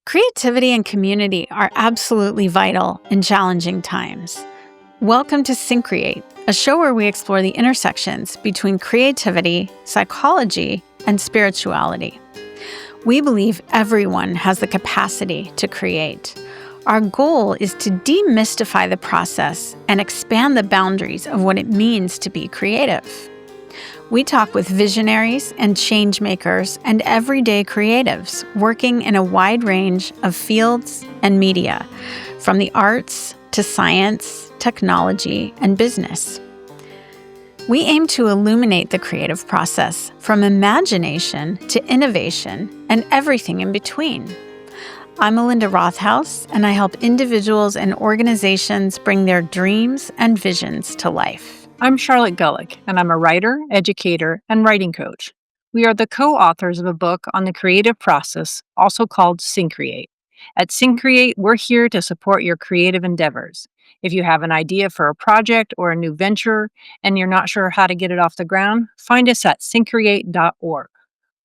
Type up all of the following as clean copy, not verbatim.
Creativity and community are absolutely vital in challenging times. Welcome to Syncreate, a show where we explore the intersections between creativity, psychology, and spirituality. We believe everyone has the capacity to create. Our goal is to demystify the process and expand the boundaries of what it means to be creative. We talk with visionaries and change makers and everyday creatives working in a wide range of fields and media, from the arts to science, technology, and business. We aim to illuminate the creative process from imagination to innovation and everything in between. I'm Melinda Rothaus, and I help individuals and organizations bring their dreams and visions to life. I'm Charlotte Gullick, and I'm a writer, educator, and writing coach. We are the co-authors of a book on the creative process, also called Syncreate. At Syncreate, we're here to support your creative endeavors. If you have an idea for a project or a new venture and you're not sure how to get it off the ground, find us at syncreate.org.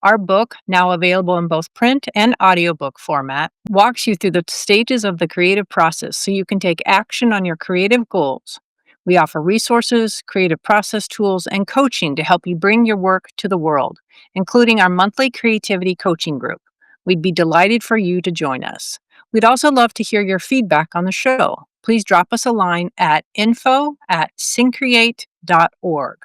Our book, now available in both print and audiobook format, walks you through the stages of the creative process so you can take action on your creative goals. We offer resources, creative process tools, and coaching to help you bring your work to the world, including our monthly creativity coaching group. We'd be delighted for you to join us. We'd also love to hear your feedback on the show. Please drop us a line at info@syncreate.org.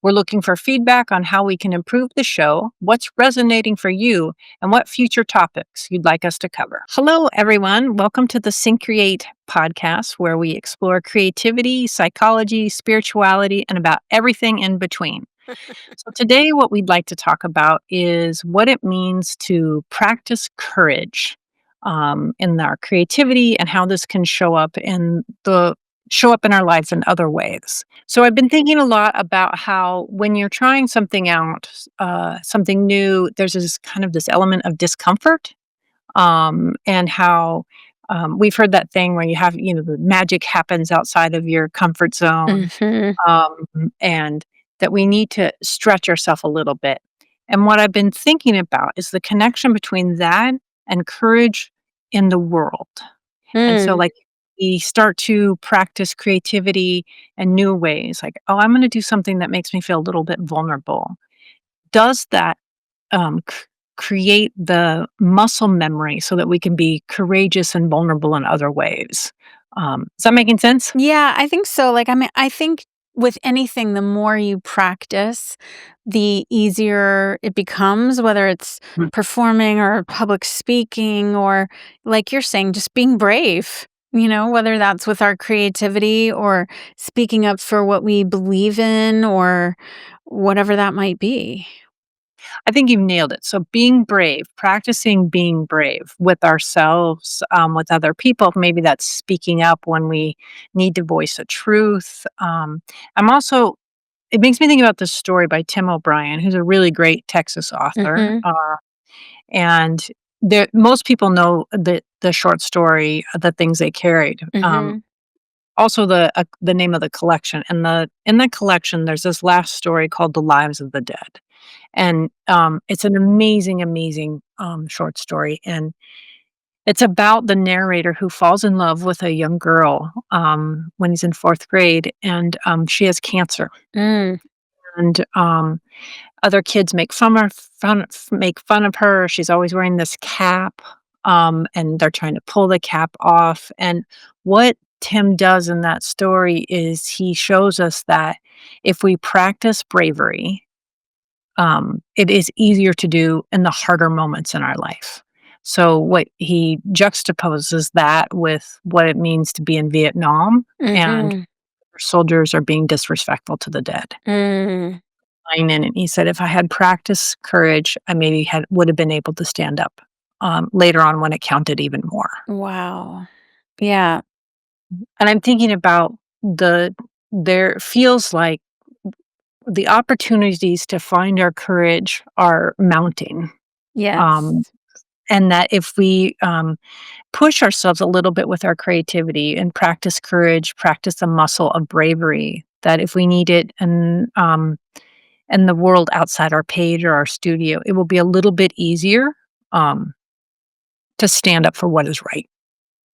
We're looking for feedback on how we can improve the show, what's resonating for you, and what future topics you'd like us to cover. Hello, everyone. Welcome to the Syncreate podcast, where we explore creativity, psychology, spirituality, and about everything in between. So today, what we'd like to talk about is what it means to practice courage in our creativity and how this can show up in our lives in other ways. So I've been thinking a lot about how when you're trying something out, something new, there's this element of discomfort, and how we've heard that thing where you have, the magic happens outside of your comfort zone, and that we need to stretch ourselves a little bit. And what I've been thinking about is the connection between that and courage in the world. And so, we start to practice creativity in new ways, like, oh, I'm going to do something that makes me feel a little bit vulnerable. Does that create the muscle memory so that we can be courageous and vulnerable in other ways? Is that making sense? Yeah, I think so. I think with anything, the more you practice, the easier it becomes, whether it's Mm. performing or public speaking or, like you're saying, just being brave, whether that's with our creativity or speaking up for what we believe in or whatever that might be. I think you've nailed it. So being brave, practicing being brave with ourselves, with other people. Maybe that's speaking up when we need to voice a truth. It makes me think about this story by Tim O'Brien, who's a really great Texas author. Mhm. And most people know the short story, The Things They Carried. Mhm. Also the name of the collection. And in the collection, there's this last story called The Lives of the Dead. And it's an amazing, amazing short story. And it's about the narrator who falls in love with a young girl when he's in fourth grade, and she has cancer. Mm. And other kids make fun of her. She's always wearing this cap, and they're trying to pull the cap off. And what Tim does in that story is he shows us that if we practice bravery, it is easier to do in the harder moments in our life. So what he juxtaposes that with what it means to be in Vietnam, and Mhm. soldiers are being disrespectful to the dead. Mm. In it, he said, if I had practiced courage, I maybe would have been able to stand up later on when it counted even more. Wow. Yeah. And I'm thinking about there feels like the opportunities to find our courage are mounting. Yes. Um, and that if we push ourselves a little bit with our creativity and practice courage, practice the muscle of bravery, that if we need it and the world outside our page or our studio, it will be a little bit easier. Um, to stand up for what is right.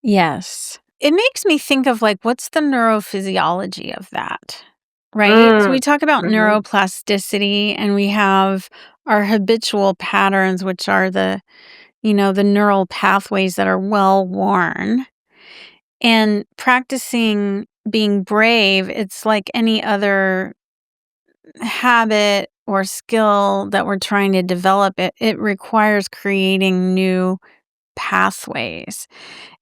Yes. It makes me think of like, what's the neurophysiology of that? Right? So Mm. we talk about Mhm. neuroplasticity and we have our habitual patterns, which are the neural pathways that are well worn. And practicing being brave, it's like any other habit or skill that we're trying to develop. It requires creating new pathways.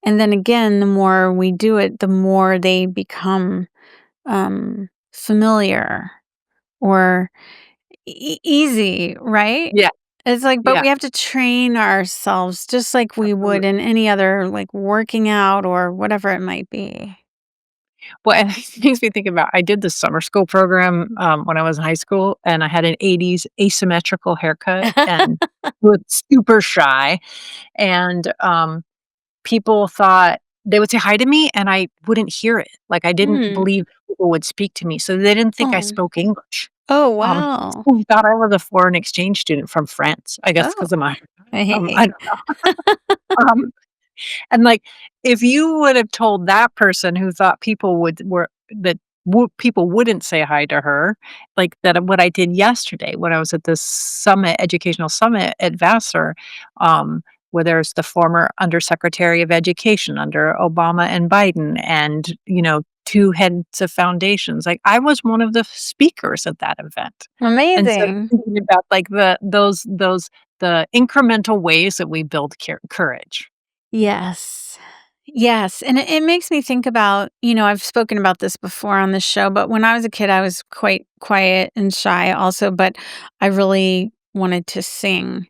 And then again, the more we do it, the more they become familiar or easy, right? Yeah, It's like, but yeah. we have to train ourselves just like we would Absolutely. in any other, like working out or whatever it might be. Well, and it makes me think about I did this summer school program, when I was in high school, and I had an '80s asymmetrical haircut and was super shy, and, people thought they would say hi to me, and I wouldn't hear it. Like, I didn't Mm. believe people would speak to me, so they didn't think I Oh. spoke English. Oh, Um, wow. they thought I was a foreign exchange student from France, I guess Oh, 'cause of my hey. I don't um and, like, if you would have told that person who thought people would were that people wouldn't say hi to her, like, that what I did yesterday when I was at this summit educational summit at Vassar, where there's the former undersecretary of education under Obama and Biden and, 2 heads of foundations, like, I was one of the speakers at that event. And so Amazing. thinking about, like, the incremental ways that we build courage. Yes. Yes, and it makes me think about, I've spoken about this before on this show, but when I was a kid, I was quite quiet and shy also, but I really wanted to sing.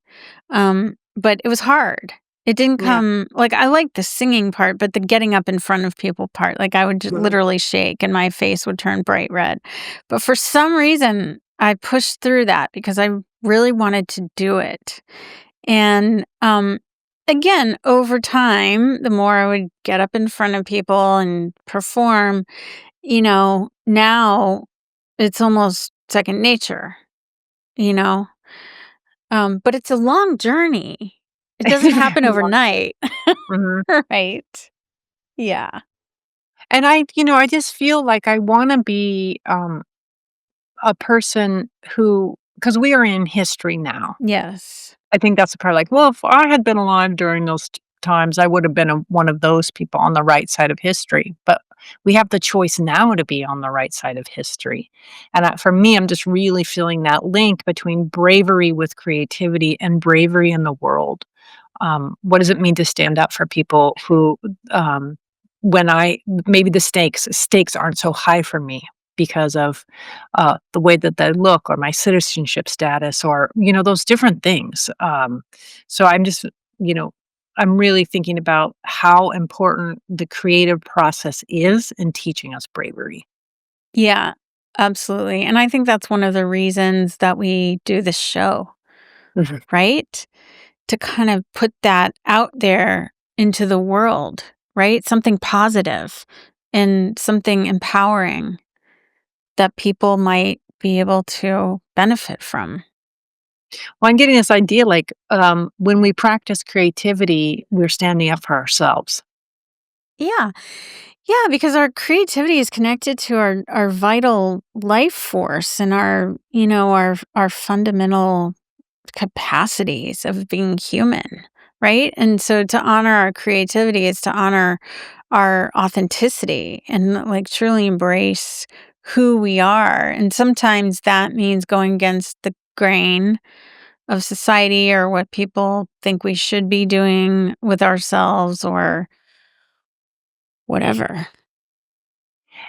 But it was hard. It didn't Yeah. come like I liked the singing part, but the getting up in front of people part, like I would Mhm. literally shake and my face would turn bright red. But for some reason, I pushed through that because I really wanted to do it. And again, over time, the more I would get up in front of people and perform, now it's almost second nature, you know? But it's a long journey. It It's doesn't a very happen long overnight. mhm. Right. Yeah. And I just feel like I wanna be, a person who, because we are in history now. Yes. I think that's the part, like, well, if I had been alive during those times, I would have been one of those people on the right side of history. But we have the choice now to be on the right side of history. And for me, I'm just really feeling that link between bravery with creativity and bravery in the world. What does it mean to stand up for people who, um, when I maybe the stakes aren't so high for me because of the way that they look or my citizenship status or those different things. So I'm just you know I'm really thinking about how important the creative process is in teaching us bravery. Yeah, absolutely. And I think that's one of the reasons that we do this show, Mhm. right? To kind of put that out there into the world, right? Something positive and something empowering that people might be able to benefit from. Well, I'm getting this idea like when we practice creativity, we're standing up for ourselves. Yeah. Yeah, because our creativity is connected to our vital life force and our fundamental capacities of being human, right? And so to honor our creativity is to honor our authenticity and like truly embrace who we are. And sometimes that means going against the grain of society or what people think we should be doing with ourselves or whatever.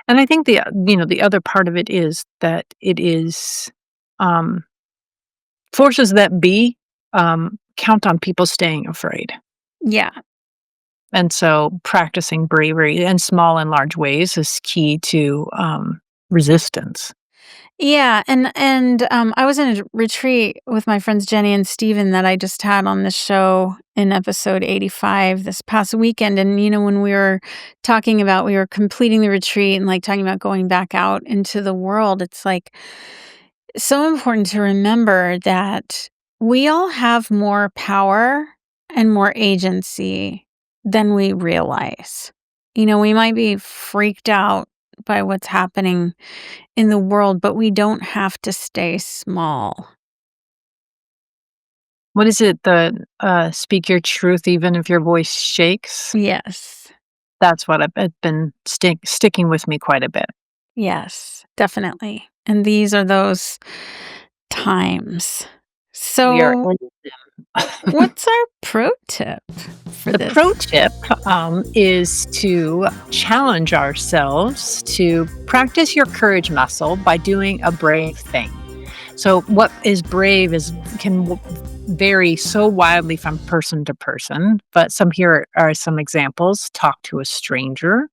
And I think the other part of it is that it is um, forces that be count on people staying afraid. Yeah. And so practicing bravery in small and large ways is key to resistance. Yeah, and I was in a retreat with my friends Jenny and Steven that I just had on the show in episode 85 this past weekend. And when we were talking about we were completing the retreat and like talking about going back out into the world, it's like so important to remember that we all have more power and more agency than we realize. We might be freaked out by what's happening in the world, but we don't have to stay small. What is it? The speak your truth even if your voice shakes? Yes. That's what I've been sticking with me quite a bit. Yes, definitely. And these are those times. We are So, in them. what's our pro tip for The this? pro tip is to challenge ourselves to practice your courage muscle by doing a brave thing. So, what is brave can vary so wildly from person to person. But here are some examples: talk to a stranger,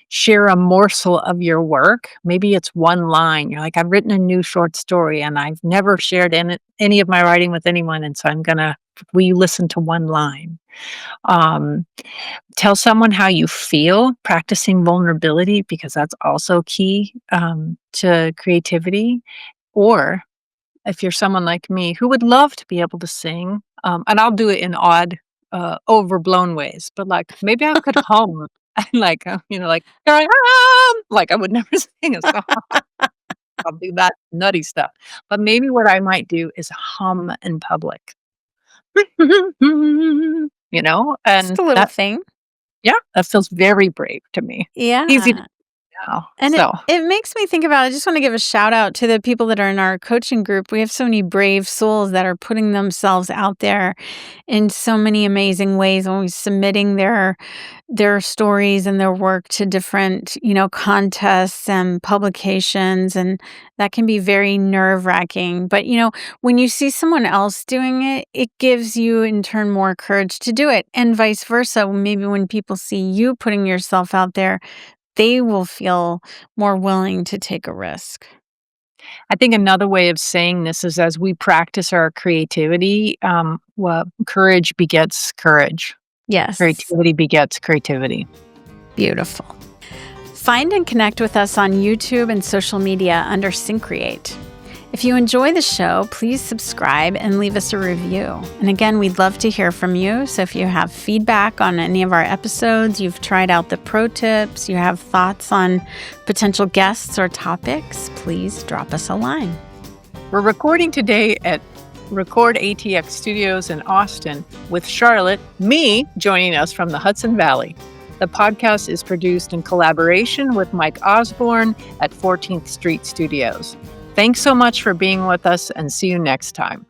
share a morsel of your work. Maybe it's one line. You're like, I've written a new short story, and I've never shared any of my writing with anyone, and so will you listen to one line? Um, Tell someone how you feel, practicing vulnerability, because that's also key to creativity. Or if you're someone like me who would love to be able to sing, and I'll do it in odd, overblown ways, but like maybe I could hum and like, here I am. Like I would never sing a song. I'll do that nutty stuff. But maybe what I might do is hum in public. Just And a little that, thing. yeah, that feels very brave to me. Easy to Yeah. do now. And it, So it makes me think about, I just want to give a shout out to the people that are in our coaching group. We have so many brave souls that are putting themselves out there in so many amazing ways, always submitting their stories and their work to different, contests and publications. And that can be very nerve-wracking. But, when you see someone else doing it, it gives you in turn more courage to do it. And vice versa. Maybe when people see you putting yourself out there, they will feel more willing to take a risk. I think another way of saying this is as we practice our creativity, courage begets courage. Yes. Creativity begets creativity. Beautiful. Find and connect with us on YouTube and social media under Syncreate. If you enjoy the show, please subscribe and leave us a review. And again, we'd love to hear from you. So if you have feedback on any of our episodes, you've tried out the pro tips, you have thoughts on potential guests or topics, please drop us a line. We're recording today at Record ATX Studios in Austin with Charlotte, me joining us from the Hudson Valley. The podcast is produced in collaboration with Mike Osborne at 14th Street Studios. Thanks so much for being with us, and see you next time.